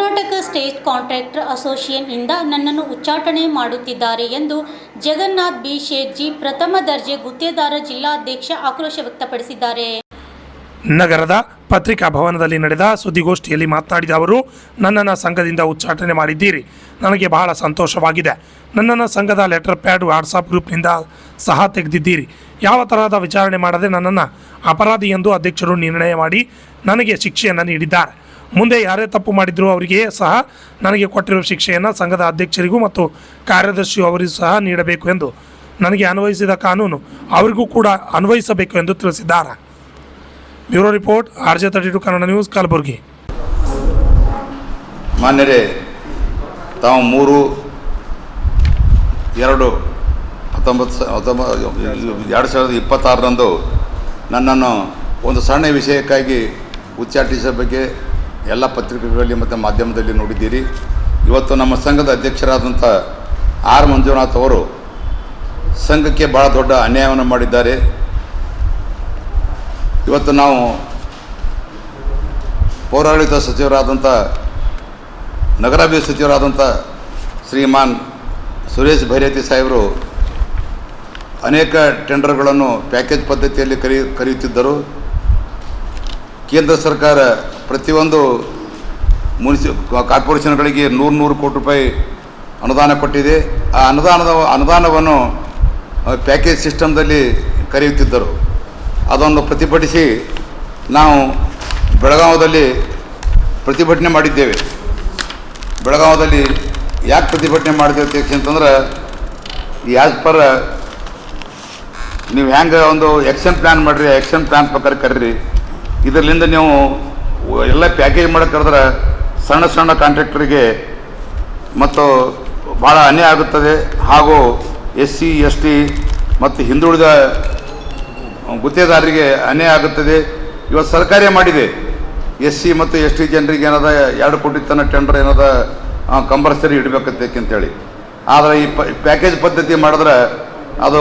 Karnataka state contractor association ಇಂದ ನನ್ನನ್ನು ಉಚ್ಚಾಟನೆ ಮಾಡುತ್ತಿದ್ದಾರೆ ಎಂದು ಜಗನ್ನಾಥ್ ಬಿ ಶೇಟ್ಜಿ ಪ್ರಥಮ ದರ್ಜೆ ಗುತ್ತೇದಾರ ಜಿಲ್ಲಾಧ್ಯಕ್ಷ ಆಕ್ರೋಶ ವ್ಯಕ್ತಪಡಿಸಿದ್ದಾರೆ. ನಗರದ ಪತ್ರಿಕಾ ಭವನದಲ್ಲಿ ನಡೆದ ಸುದ್ದಿಗೋಷ್ಠಿಯಲ್ಲಿ ಮಾತನಾಡಿದ ಅವರು, ನನ್ನನ್ನು ಸಂಘದಿಂದ ಉಚ್ಚಾಟನೆ ಮಾಡಿದ್ದೀರಿ, ನನಗೆ ಬಹಳ ಸಂತೋಷವಾಗಿದೆ. ನನ್ನನ್ನು ಸಂಘದ ಲೆಟರ್ ಪ್ಯಾಡ್ ವಾಟ್ಸಾಪ್ ಗ್ರೂಪ್ನಿಂದ ಸಹ ತೆಗೆದಿದ್ದೀರಿ. ಯಾವ ತರಹದ ವಿಚಾರಣೆ ಮಾಡದೆ ನನ್ನನ್ನು ಅಪರಾಧಿ ಎಂದು ಅಧ್ಯಕ್ಷರು ನಿರ್ಣಯ ಮಾಡಿ ನನಗೆ ಶಿಕ್ಷೆಯನ್ನು ನೀಡಿದ್ದಾರೆ. ಮುಂದೆ ಯಾರೇ ತಪ್ಪು ಮಾಡಿದರೂ ಅವರಿಗೆ ಸಹ ನನಗೆ ಕೊಟ್ಟಿರುವ ಶಿಕ್ಷೆಯನ್ನು ಸಂಘದ ಅಧ್ಯಕ್ಷರಿಗೂ ಮತ್ತು ಕಾರ್ಯದರ್ಶಿಯು ಅವರಿಗೂ ಸಹ ನೀಡಬೇಕು ಎಂದು, ನನಗೆ ಅನ್ವಯಿಸಿದ ಕಾನೂನು ಅವರಿಗೂ ಕೂಡ ಅನ್ವಯಿಸಬೇಕು ಎಂದು ತಿಳಿಸಿದ್ದಾರೆ. Bureau report, RJ32 Kannada news, Kalaburagi. ಮಾನ್ಯರೇ, ತಾವು 3/2/2026 ನನ್ನನ್ನು ಒಂದು ಸಣ್ಣ ವಿಷಯಕ್ಕಾಗಿ ಉಚ್ಚಾಟಿಸೋ ಬಗ್ಗೆ ಎಲ್ಲ ಪತ್ರಿಕೆಗಳಲ್ಲಿ ಮತ್ತು ಮಾಧ್ಯಮದಲ್ಲಿ ನೋಡಿದ್ದೀರಿ. ಇವತ್ತು ನಮ್ಮ ಸಂಘದ ಅಧ್ಯಕ್ಷರಾದಂಥ R. ಮಂಜುನಾಥ್ ಅವರು ಸಂಘಕ್ಕೆ ಭಾಳ ದೊಡ್ಡ ಅನ್ಯಾಯವನ್ನು ಮಾಡಿದ್ದಾರೆ. ಇವತ್ತು ನಾವು ಪೌರಾಡಳಿತ ಸಚಿವರಾದಂಥ, ನಗರಾಭಿವೃದ್ಧಿ ಸಚಿವರಾದಂಥ ಶ್ರೀಮಾನ್ ಸುರೇಶ್ ಭೈರತಿ ಸಾಹೇಬರು ಅನೇಕ ಟೆಂಡರ್ಗಳನ್ನು ಪ್ಯಾಕೇಜ್ ಪದ್ಧತಿಯಲ್ಲಿ ಕರೆಯುತ್ತಿದ್ದರು. ಕೇಂದ್ರ ಸರ್ಕಾರ ಪ್ರತಿಯೊಂದು ಕಾರ್ಪೊರೇಷನ್ಗಳಿಗೆ 100 ಕೋಟಿ ರೂಪಾಯಿ ಅನುದಾನ ಕೊಟ್ಟಿದೆ. ಆ ಅನುದಾನವನ್ನು ಪ್ಯಾಕೇಜ್ ಸಿಸ್ಟಮ್ದಲ್ಲಿ ಕರೆಯುತ್ತಿದ್ದರು. ಅದನ್ನು ಪ್ರತಿಭಟಿಸಿ ನಾವು ಬೆಳಗಾವದಲ್ಲಿ ಪ್ರತಿಭಟನೆ ಮಾಡಿದ್ದೇವೆ. ಬೆಳಗಾವದಲ್ಲಿ ಯಾಕೆ ಪ್ರತಿಭಟನೆ ಮಾಡಿದ್ದೇವೆ ಅಂತಂದ್ರೆ, ಆ್ಯಸ್ ಪರ್ ನೀವು ಹೆಂಗೆ ಒಂದು ಆ್ಯಕ್ಷನ್ ಪ್ಲ್ಯಾನ್ ಮಾಡಿರಿ, ಆ್ಯಕ್ಷನ್ ಪ್ಲ್ಯಾನ್ ಪ್ರಕಾರ ಕರೀರಿ. ಇದರಿಂದ ನೀವು ಎಲ್ಲ ಪ್ಯಾಕೇಜ್ ಮಾಡೋಕ್ಕೆ ಕರೆದ್ರೆ ಸಣ್ಣ ಸಣ್ಣ ಕಾಂಟ್ರಾಕ್ಟರಿಗೆ ಮತ್ತು ಭಾಳ ಅನ್ಯಾಯ ಆಗುತ್ತದೆ. ಹಾಗೂ SC ST ಮತ್ತು ಹಿಂದುಳಿದ ಗುತ್ತೇದಾರರಿಗೆ ಅನ್ಯಾಯ ಆಗುತ್ತದೆ. ಇವತ್ತು ಸರ್ಕಾರೇ ಮಾಡಿದೆ, SC ಮತ್ತು ST ಜನರಿಗೆ ಏನದ 2 ಕೋಟಿ ತನಕ ಟೆಂಡರ್ ಏನದ ಕಂಪಲ್ಸರಿ ಇಡಬೇಕಂತೆ ಅಂತೇಳಿ. ಆದರೆ ಈ ಪ್ಯಾಕೇಜ್ ಪದ್ಧತಿ ಮಾಡಿದ್ರೆ ಅದು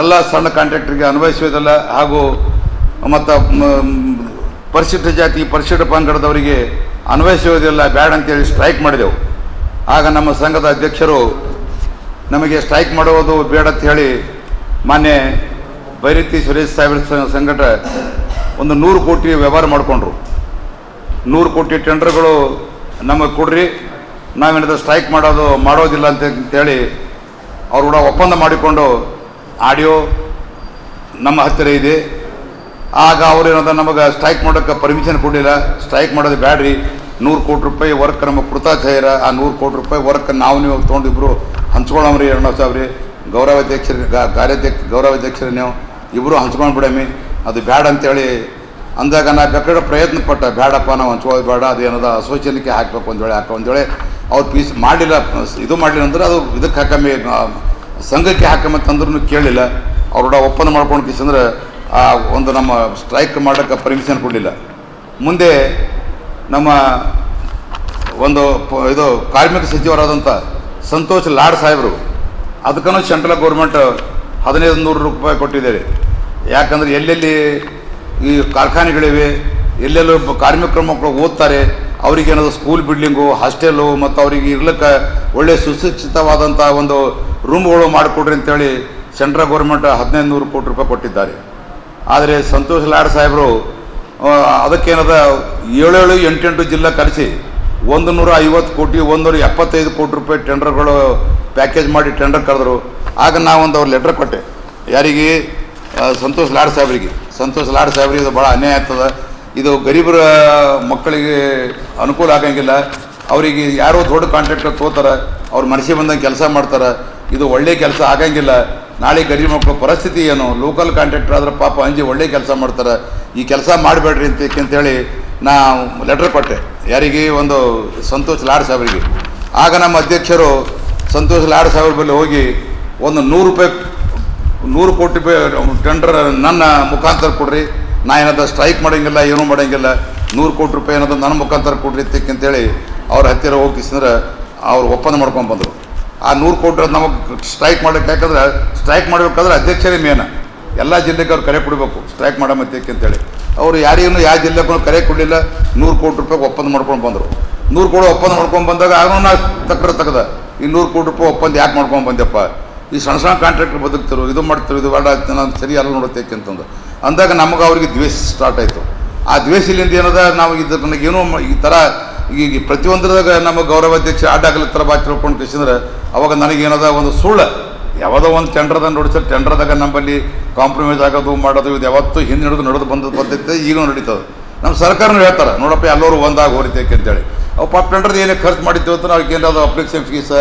ಎಲ್ಲ ಸಣ್ಣ ಕಾಂಟ್ರಾಕ್ಟರಿಗೆ ಅನ್ವಯಿಸುವುದಿಲ್ಲ. ಹಾಗೂ ಮತ್ತು ಪರಿಶಿಷ್ಟ ಜಾತಿ, ಪರಿಶಿಷ್ಟ ಪಂಗಡದವರಿಗೆ ಅನ್ವಯಿಸುವುದಿಲ್ಲ, ಬ್ಯಾಡ್ ಅಂತೇಳಿ ಸ್ಟ್ರೈಕ್ ಮಾಡಿದೆವು. ಆಗ ನಮ್ಮ ಸಂಘದ ಅಧ್ಯಕ್ಷರು ನಮಗೆ ಸ್ಟ್ರೈಕ್ ಮಾಡುವುದು ಬೇಡ ಅಂತ ಹೇಳಿ ಮಾನ್ಯ ಭೈರತಿ ಸುರೇಶ್ ಸಾಹೇಬ್ರ ಸಂಘಟ ಒಂದು 100 ಕೋಟಿ ವ್ಯವಹಾರ ಮಾಡಿಕೊಂಡ್ರು. 100 ಕೋಟಿ ಟೆಂಡರ್ಗಳು ನಮಗೆ ಕೊಡ್ರಿ, ನಾವೇನಾದರೂ ಸ್ಟ್ರೈಕ್ ಮಾಡೋದಿಲ್ಲ ಅಂತೇಳಿ ಅವ್ರು ಕೂಡ ಒಪ್ಪಂದ ಮಾಡಿಕೊಂಡು ಆಡಿಯೋ ನಮ್ಮ ಹತ್ತಿರ ಇದೆ. ಆಗ ಅವ್ರೇನಾದ ನಮಗೆ ಸ್ಟ್ರೈಕ್ ಮಾಡೋಕ್ಕೆ ಪರ್ಮಿಷನ್ ಕೊಡಲಿಲ್ಲ. ಸ್ಟ್ರೈಕ್ ಮಾಡೋದು ಬ್ಯಾಡ್ರಿ, 100 ಕೋಟಿ ರೂಪಾಯಿ ವರ್ಕ್ ನಮಗೆ ಕೃತಾಚಾರ್ಯ, ಆ 100 ಕೋಟಿ ರೂಪಾಯಿ ವರ್ಕ್ ನೀವು ತೊಗೊಂಡಿಬ್ರು ಹಂಚ್ಕೊಳ್ಳಮ್ರಿ. 2 ಸಾವಿರ ಗೌರವಾಧ್ಯಕ್ಷರು ನೀವು ಇಬ್ಬರು ಹಂಚ್ಕೊಂಡು ಬಿಡಮಿ, ಅದು ಬ್ಯಾಡ ಅಂತೇಳಿ ಅಂದಾಗ ನಾ ಬೇಕಾದ್ರೆ ಪ್ರಯತ್ನ ಪಟ್ಟ, ಬ್ಯಾಡಪ್ಪ ನಾವು ಹಂಚ್ಕೊಳ್ಳೋದು ಬೇಡ, ಅದು ಏನದ ಅಸೋಸಿಯೇಷನ್ಗೆ ಹಾಕಬೇಕು ಒಂದೇಳೆ ಅವ್ರು ಪೀಸ್ ಮಾಡಲಿಲ್ಲ. ಇದು ಮಾಡಲಿಲ್ಲ ಅಂದ್ರೆ ಅದು ಇದಕ್ಕೆ ಹಾಕಮ್ಮಿ, ಸಂಘಕ್ಕೆ ಹಾಕಮ್ಮಂತಂದ್ರೂ ಕೇಳಲಿಲ್ಲ. ಅವ್ರ ಒಪ್ಪಂದ ಮಾಡ್ಕೊಂಡು ಕಿಸಂದ್ರೆ ಒಂದು ನಮ್ಮ ಸ್ಟ್ರೈಕ್ ಮಾಡೋಕ್ಕೆ ಪರ್ಮಿಷನ್ ಕೊಡಲಿಲ್ಲ. ಮುಂದೆ ನಮ್ಮ ಒಂದು ಇದು ಕಾರ್ಮಿಕ ಸಚಿವರಾದಂಥ ಸಂತೋಷ್ ಲಾಡ್ ಸಾಹೇಬರು ಅದಕ್ಕೂ ಸೆಂಟ್ರಲ್ ಗೌರ್ಮೆಂಟ್ 1500 ರೂಪಾಯಿ ಕೊಟ್ಟಿದ್ದಾರೆ. ಯಾಕಂದರೆ ಎಲ್ಲೆಲ್ಲಿ ಈ ಕಾರ್ಖಾನೆಗಳಿವೆ, ಎಲ್ಲೆಲ್ಲೂ ಕಾರ್ಮಿಕರ ಮಕ್ಕಳು ಓದ್ತಾರೆ, ಅವರಿಗೆ ಏನಾದರೂ ಸ್ಕೂಲ್ ಬಿಲ್ಡಿಂಗು, ಹಾಸ್ಟೆಲು ಮತ್ತು ಅವರಿಗೆ ಇರ್ಲಿಕ್ಕೆ ಒಳ್ಳೆಯ ಸುಶಿಕ್ಷಿತವಾದಂಥ ಒಂದು ರೂಮ್ಗಳು ಮಾಡಿಕೊಡ್ರಿ ಅಂತೇಳಿ ಸೆಂಟ್ರಲ್ ಗೌರ್ಮೆಂಟ್ 1500 ಕೋಟಿ ರೂಪಾಯಿ ಕೊಟ್ಟಿದ್ದಾರೆ. ಆದರೆ ಸಂತೋಷ್ ಲಾಡ್ ಸಾಹೇಬರು ಅದಕ್ಕೇನದ 7-8 ಜಿಲ್ಲೆ ಕರೆಸಿ 150 ಕೋಟಿ 175 ಕೋಟಿ ರೂಪಾಯಿ ಟೆಂಡರ್ಗಳು ಪ್ಯಾಕೇಜ್ ಮಾಡಿ ಟೆಂಡರ್ ಕರೆದ್ರು. ಆಗ ನಾವೊಂದು ಅವ್ರ ಲೆಟ್ರ್ ಕೊಟ್ಟೆ, ಯಾರಿಗೆ? ಸಂತೋಷ್ ಲಾಡ್ ಸಾಹೇಬ್ರಿಗೆ. ಸಂತೋಷ್ ಲಾಡ್ ಸಾಹೇಬ್ರಿಗೆ ಇದು ಭಾಳ ಅನ್ಯಾಯ ಆಗ್ತದೆ, ಇದು ಗರೀಬರ ಮಕ್ಕಳಿಗೆ ಅನುಕೂಲ ಆಗಂಗಿಲ್ಲ, ಅವರಿಗೆ ಯಾರೋ ದೊಡ್ಡ ಕಾಂಟ್ರಾಕ್ಟರ್ ತೋತಾರೆ, ಅವ್ರು ಮನಸ್ಸಿಗೆ ಬಂದಂಗೆ ಕೆಲಸ ಮಾಡ್ತಾರೆ, ಇದು ಒಳ್ಳೆ ಕೆಲಸ ಆಗಂಗಿಲ್ಲ. ನಾಳೆ ಗರೀಬ್ ಮಕ್ಕಳ ಪರಿಸ್ಥಿತಿ ಏನು? ಲೋಕಲ್ ಕಾಂಟ್ರಾಕ್ಟರ್ ಆದ್ರೆ ಪಾಪ ಅಂಜಿ ಒಳ್ಳೆ ಕೆಲಸ ಮಾಡ್ತಾರೆ, ಈ ಕೆಲಸ ಮಾಡಬೇಡ್ರಿ ಅಂತೇಳಿ ನಾ ಲೆಟ್ರ್ ಕೊಟ್ಟೆ. ಯಾರಿಗೆ? ಒಂದು ಸಂತೋಷ್ ಲಾಡ್ ಸಾಹೇಬ್ರಿಗೆ. ಆಗ ನಮ್ಮ ಅಧ್ಯಕ್ಷರು ಸಂತೋಷ್ ಲಾಡ್ ಸಾಹೇಬ್ರ ಬಳಿ ಹೋಗಿ ಒಂದು 100 ಕೋಟಿ ರೂಪಾಯಿ ಟೆಂಡರ್ ನನ್ನ ಮುಖಾಂತರ ಕೊಡ್ರಿ, ನಾ ಏನಾದ್ರು ಸ್ಟ್ರೈಕ್ ಮಾಡೋಂಗಿಲ್ಲ, ಏನೂ ಮಾಡೋಂಗಿಲ್ಲ, 100 ಕೋಟಿ ರೂಪಾಯಿ ಏನಾದ್ರು ನನ್ನ ಮುಖಾಂತರ ಕೊಡ್ರಿ ಅಂತೇಳಿ ಅವ್ರ ಹತ್ತಿರ ಹೋಗಿಸಿದ್ರೆ ಅವ್ರು ಒಪ್ಪಂದ ಮಾಡ್ಕೊಂಡು ಬಂದರು. ಆ 100 ಕೋಟಿ ನಮಗೆ ಸ್ಟ್ರೈಕ್ ಮಾಡೋಕ್ಕೆ, ಯಾಕಂದ್ರೆ ಸ್ಟ್ರೈಕ್ ಮಾಡಬೇಕಾದ್ರೆ ಅಧ್ಯಕ್ಷರೇ ಮೇನ, ಎಲ್ಲ ಜಿಲ್ಲೆಗೆ ಅವ್ರು ಕರೆ ಕೊಡಬೇಕು ಸ್ಟ್ರೈಕ್ ಮಾಡೋ ಮತ್ತೇಕೆ ಅಂತೇಳಿ. ಅವರು ಯಾರಿಗೂ ಯಾವ ಜಿಲ್ಲೆಗೂ ಕರೆ ಕೊಡಲಿಲ್ಲ, 100 ಕೋಟಿ ರೂಪಾಯಿ ಒಪ್ಪಂದ ಮಾಡ್ಕೊಂಡು ಬಂದರು. 100 ಕೋಟಿ ಒಪ್ಪಂದ ಮಾಡ್ಕೊಂಡು ಬಂದಾಗ ಅವನು ನಾ ತಗದ ಈ 100 ಕೋಟಿ ರೂಪಾಯಿ ಒಪ್ಪಂದ ಯಾಕೆ ಮಾಡ್ಕೊಂಡು ಬಂದೆಪ್ಪ, ಈ ಸಣ್ಣ ಸಣ್ಣ ಕಾಂಟ್ರಾಕ್ಟರ್ ಬದುಕ್ತಿರು, ಇದು ಮಾಡ್ತಿರು, ಇದು ಬೇಡ ನಾನು ಸರಿ ಅಲ್ಲ ನೋಡುತ್ತೆ ಅಂತಂದು ಅಂದಾಗ ನಮಗೆ ಅವ್ರಿಗೆ ದ್ವೇಷ ಸ್ಟಾರ್ಟ್ ಆಯಿತು. ಆ ದ್ವೇಷಲಿಂದ ಏನದ ನಾವು ಇದು ನನಗೇನೋ ಈ ಥರ ಈಗ ಪ್ರತಿಯೊಂದರಾಗ ನಮ್ಮ ಗೌರವಾಧ್ಯಕ್ಷ ಅಡ್ಡಾಗಲಿ ಥರ ಬಾ ತಿಳ್ಕೊಂಡು ಕಳಿಸಿದ್ರೆ ಅವಾಗ ನನಗೇನದ ಒಂದು ಸುಳ್ಳು ಯಾವುದೋ ಒಂದು ಟೆಂಡರ್ದಾಗ ನೋಡಿಸಿದ್ರೆ ಟೆಂಡರ್ದಾಗ ನಮ್ಮಲ್ಲಿ ಕಾಂಪ್ರಮೈಸ್ ಆಗೋದು ಮಾಡೋದು ಇದು ಯಾವತ್ತೂ ಹಿಂದೆ ಹಿಡಿದು ನಡೆದು ಬಂದ ಪದ್ಧತಿ ಈಗಲೂ ನಡೀತದೆ. ನಮ್ಮ ಸರ್ಕಾರನೂ ಹೇಳ್ತಾರೆ ನೋಡಪ್ಪ ಎಲ್ಲರೂ ಒಂದಾಗ ಹೋರಿತೈತೆ ಅಂತೇಳಿ. ಅವು ಪಾಪ ಟೆಂಡರ್ದು ಏನೇ ಖರ್ಚು ಮಾಡಿದ್ದೀವಿ ಅಂತ ಅವ್ರಿಗೆ ಏನಾದ್ರು ಅಪ್ಲಿಕೇಶನ್ ಫೀಸ್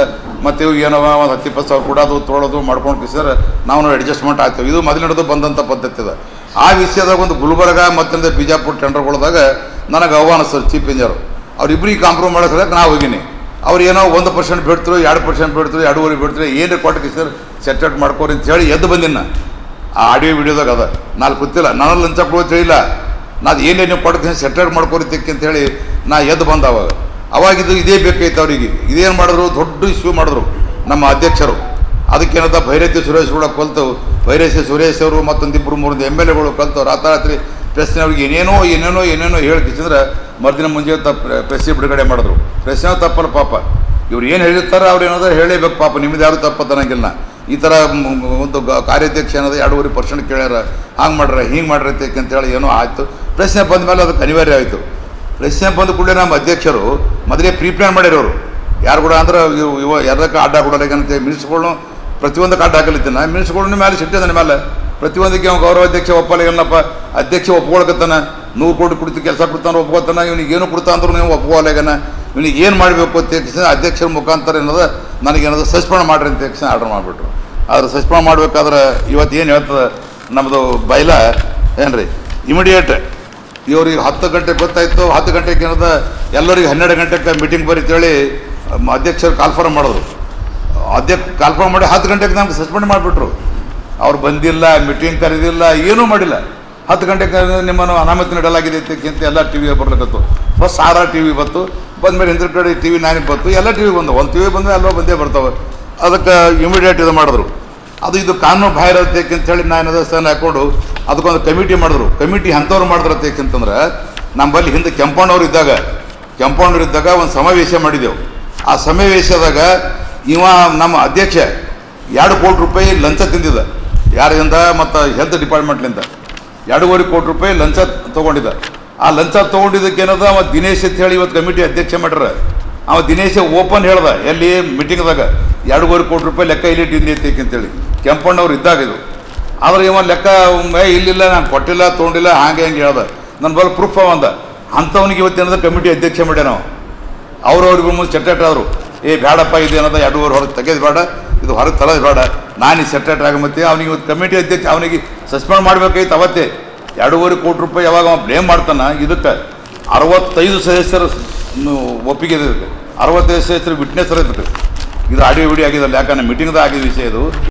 ಮತ್ತು ಇವು ಏನೋ ಒಂದು 10-20 ಸಾವಿರ ಕೊಡೋದು ತೊಳೋದು ಮಾಡ್ಕೊಂಡು ಕಿಸಿದ್ರೆ ನಾವು ಅಡ್ಜಸ್ಟ್ಮೆಂಟ್ ಆಗ್ತೇವೆ. ಇದು ಮೊದಲು ನಡೆದು ಬಂದಂಥ ಪದ್ಧತಿ ಇದೆ. ಆ ವಿಷಯದಾಗ ಒಂದು ಗುಲ್ಬರ್ಗ ಮತ್ತು ಬಿಜಾಪುರ ಟೆಂಡರ್ಗಳದಾಗ ನನಗೆ ಆಹ್ವಾನ ಸರ್ ಚೀಫ್ ಇಂಜಿನಿಯರ್ ಅವ್ರಿಬ್ರಿಗೆ ಕಾಂಪ್ರಮೈಸ್ ಮಾಡೋಕ್ಕೆ ನಾವು ಹೋಗಿನಿ. ಅವ್ರು ಏನೋ 1% ಬಿಡ್ತರು, 2% ಬಿಡ್ತರು, 2.5 ಬಿಡ್ತಾರೆ, ಏನು ಕೊಟ್ಟು ಕಿಸಿದ್ರೆ ಸೆಟ್ರೇಟ್ ಮಾಡ್ಕೋರಿ ಅಂತ ಹೇಳಿ ಎದ್ದು ಬಂದಿನ. ಆ ಆಡಿಯೋ ವಿಡಿಯೋದಾಗ ಅದ ನಾನು ಗೊತ್ತಿಲ್ಲ, ನಾನು ಲಂಚ ಕೊಡೋದು ಹೇಳಿಲ್ಲ, ನಾನು ಏನೇ ನೀವು ಕೊಡ್ತೀನಿ ಸೆಟ್ರೇಟ್ ಮಾಡ್ಕೋರಿದ್ದಕ್ಕೆ ಅಂತೇಳಿ ನಾ ಎದ್ದು ಬಂದ. ಅವಾಗಿದ್ದು ಇದೇ ಬೇಕಾಯ್ತು ಅವರಿಗೆ. ಇದೇನು ಮಾಡಿದ್ರು, ದೊಡ್ಡ ಇಶ್ಯೂ ಮಾಡಿದ್ರು ನಮ್ಮ ಅಧ್ಯಕ್ಷರು. ಅದಕ್ಕೇನದ ಭೈರತಿ ಸುರೇಶ್ ಕೂಡ ಕಲ್ತು, ಭೈರತಿ ಸುರೇಶ್ ಅವರು ಮತ್ತೊಂದಿಬ್ಬರು 3 MLAಗಳು ಕಲ್ತು ರಾತ್ರಿ ಪ್ರೆಸ್ನ ಅವ್ರಿಗೆ ಏನೇನೋ ಹೇಳಿಕಿಸಿದ್ರೆ ಮರುದಿನ ಮುಂಜಾನೆ ಪ್ರೆಸ್ಸಿ ಬಿಡುಗಡೆ ಮಾಡಿದ್ರು. ಪ್ರೆಸ್ನ ತಪ್ಪಲ್ಲ ಪಾಪ, ಇವ್ರು ಏನು ಹೇಳಿರ್ತಾರೆ ಅವ್ರು ಏನಾದ್ರು ಹೇಳೇಬೇಕು ಪಾಪ, ನಿಮ್ಮದು ಯಾರು ತಪ್ಪತ್ತನಂಗಿಲ್ಲ. ಈ ಥರ ಒಂದು ಕಾರ್ಯಾಧ್ಯಕ್ಷ ಏನದ 2.5% ಕೇಳ್ಯಾರ, ಹಂಗೆ ಮಾಡ್ರೆ ಹಿಂಗೆ ಮಾಡ್ರೈತೆ ಅಂತೇಳಿ ಏನೋ ಆಯಿತು. ಪ್ರಶ್ನೆ ಬಂದ ಮೇಲೆ ಅದಕ್ಕೆ ಅನಿವಾರ್ಯ ಆಯಿತು. ಪ್ರಶ್ನೆ ಬಂದ ಕೂಡಲೇ ನಮ್ಮ ಅಧ್ಯಕ್ಷರು ಮೊದಲೇ ಪ್ಲಾನ್ ಮಾಡಿರೋರು ಯಾರು ಕೂಡ ಅಂದ್ರೆ ಎರಡಕ್ಕೆ ಅಡ್ಡ ಕೊಡೋಲ್ಲಂತೆ ಮಿನಿಸ್ಟ್ರುಗಳ್ನು ಪ್ರತಿಯೊಂದಕ್ಕೆ ಅಡ್ಡ ಹಾಕಲಿತ್ತಾನ. ಮಿನಿಸ್ಟ್ರುಗಳ್ನ ಮೇಲೆ ಸಿಟ್ಟಿದ ಮೇಲೆ ಪ್ರತಿಯೊಂದಕ್ಕೆ ಅವ್ನು ಗೌರವಾಧ್ಯಕ್ಷ ಒಪ್ಪಲ್ಲ, ಏನಪ್ಪ ಅಧ್ಯಕ್ಷ ಒಪ್ಕೊಳಕತ್ತಾನ, 100 ಕೋಟಿ ಕೊಡ್ತಿ ಕೆಲಸ ಕೊಡ್ತಾನೆ ಒಪ್ಕೋತಾನ, ಇವನಿಗೆ ಏನು ಕೊಡ್ತಾ ಅಂದ್ರೂ ನೀವು ಒಪ್ಕೋಲ್ಲಾಗನ, ಇವನಿಗೆ ಏನು ಮಾಡಬೇಕು ಅಂತ ಅಧ್ಯಕ್ಷರ ಮುಖಾಂತರ ಏನದ ನನಗೇನದ ಸಸ್ಪೆಂಡ್ ಮಾಡ್ರಿ ಅಂತ ಆರ್ಡರ್ ಮಾಡಿಬಿಟ್ರು. ಆದ್ರೆ ಸಸ್ಪೆಂಡ್ ಮಾಡ್ಬೇಕಾದ್ರೆ ಇವತ್ತು ಏನು ಹೇಳ್ತದೆ ನಮ್ಮದು ಬೈಲ ಏನ್ರಿ ಇಮಿಡಿಯೇಟ್ ಇವ್ರಿಗೆ 10 ಗಂಟೆ ಗೊತ್ತಾಯಿತು. 10 ಗಂಟೆಗೆ ಏನದ ಎಲ್ಲರಿಗೆ 12 ಗಂಟೆಗೆ ಮೀಟಿಂಗ್ ಬರೀತೇಳಿ ಅಧ್ಯಕ್ಷರು ಕಾಲ್ಫಾರ್ಮ್ ಮಾಡಿದ್ರು. ಕಾಲ್ಫಾರ್ಮ್ ಮಾಡಿ 10 ಗಂಟೆಗೆ ನಮ್ಗೆ ಸಸ್ಪೆಂಡ್ ಮಾಡಿಬಿಟ್ರು. ಅವ್ರು ಬಂದಿಲ್ಲ, ಮೀಟಿಂಗ್ ಕರೆದಿಲ್ಲ, ಏನೂ ಮಾಡಿಲ್ಲ. 10 ಗಂಟೆಗೆ ನಿಮ್ಮನ್ನು ಅನಾಮತಿ ನೀಡಲಾಗಿದೆ ಅಂತ ಎಲ್ಲ ಟಿ ವಿ ಬರ್ಲಿಕ್ಕತ್ತು. ಫಸ್ಟ್ RR TV ಬಂತು, ಬಂದಮೇಲೆ ಹಿಂದ್ರ ಕಡೆ TV 9 ಬಂತು, ಎಲ್ಲ ಟಿ ವಿ ಬಂದವು. ಒಂದು ಟಿ ವಿ ಬಂದರೆ ಎಲ್ಲೋ ಬಂದೇ ಬರ್ತಾವೆ. ಅದಕ್ಕೆ ಇಮಿಡಿಯೇಟ್ ಇದು ಮಾಡಿದ್ರು. ಇದು ಕಾನೂನು ಬಾಹಿರ ಅಂತೇಳಿ ನಾನು ಸಹನ ಹಾಕ್ಕೊಂಡು ಅದಕ್ಕೊಂದು ಕಮಿಟಿ ಮಾಡಿದ್ರು. ಕಮಿಟಿ ಅಂಥವ್ರು ಮಾಡಿದ್ರು ಅಂತಂದ್ರೆ ನಮ್ಮಲ್ಲಿ ಹಿಂದೆ ಕೆಂಪಣ್ಣವ್ರು ಇದ್ದಾಗ ಒಂದು ಸಮಾವೇಶ ಮಾಡಿದೆವು. ಆ ಸಮಾವೇಶದಾಗ ನಮ್ಮ ಅಧ್ಯಕ್ಷ 2 ಕೋಟಿ ರೂಪಾಯಿ ಲಂಚ ತಿಂದಿದ್ದ ಯಾರಿಂದ ಮತ್ತು ಹೆಲ್ತ್ ಡಿಪಾರ್ಟ್ಮೆಂಟ್ಲಿಂದ 2.5 ಕೋಟಿ ರೂಪಾಯಿ ಲಂಚ ತೊಗೊಂಡಿದ್ದ. ಆ ಲಂಚ ತೊಗೊಂಡಿದ್ದಕ್ಕೆ ಏನದ ಅವ ದಿನೇಶ್ ಅಂತ ಹೇಳಿ ಇವತ್ತು ಕಮಿಟಿ ಅಧ್ಯಕ್ಷ ಮಾಡ್ಯಾರ. ಅವ ದಿನೇಶ್ ಓಪನ್ ಹೇಳ್ದ ಎಲ್ಲಿ ಮೀಟಿಂಗ್ದಾಗ 2.5 ಕೋಟಿ ರೂಪಾಯಿ ಲೆಕ್ಕ ಇಲ್ಲಿ ತಿಂದೈತಿ ಅಂತೇಳಿ ಕೆಂಪಣ್ಣವ್ರು ಇದ್ದಾಗ ಇದು. ಆದ್ರೆ ಇವ ಲೆಕ್ಕ ಇಲ್ಲಿಲ್ಲ, ನಾನು ಕೊಟ್ಟಿಲ್ಲ, ತೊಗೊಂಡಿಲ್ಲ, ಹಾಗೆ ಹೇಳ್ದ. ನನ್ನ ಬಲ್ ಪ್ರೂಫ್ ಅಂದ. ಅಂಥವ್ನಿಗೆ ಇವತ್ತೇನದ ಕಮಿಟಿ ಅಧ್ಯಕ್ಷ ಮಾಡ್ಯ ನಾವು. ಅವ್ರವ್ರಿಗೂ ಮುಂದೆ ಸೆಟ್ರೇಟ್ ಆದರು, ಬೇಡಪ್ಪ ಇದೇನದ 2.5 ಹೊರಗೆ ತೆಗೆದು ಬೇಡ, ಇದು ಹೊರಗೆ ತಲೋದು ಬೇಡ, ನಾನು ಈ ಸೆಟ್ರೇಟ್ ಆಗಮತ್ತೆ. ಅವ್ನಿಗೆ ಇವತ್ತು ಕಮಿಟಿ ಅಧ್ಯಕ್ಷ ಅವನಿಗೆ ಸಸ್ಪೆಂಡ್ ಮಾಡಬೇಕಾಯ್ತು. ಅವತ್ತೇ 2.5 ಕೋಟಿ ರೂಪಾಯಿ ಯಾವಾಗ ಅವ ಬ್ಲೇಮ್ ಮಾಡ್ತಾನ. ಇದಕ್ಕೆ 65 ಸದಸ್ಯರು ಒಪ್ಪಿಗೆ ಇದೆ, 65 ಸದಸ್ಯರು ವಿಟ್ನೆಸ್ ಇರ್ತದೆ. ಇದು ಆಡಿಯೋ ವಿಡಿಯೋ ಆಗಿದಲ್ಲ, ಯಾಕಂದ್ರೆ ಮೀಟಿಂಗ್ದಾಗ ಆಗಿದ ವಿಷಯ ಇದು.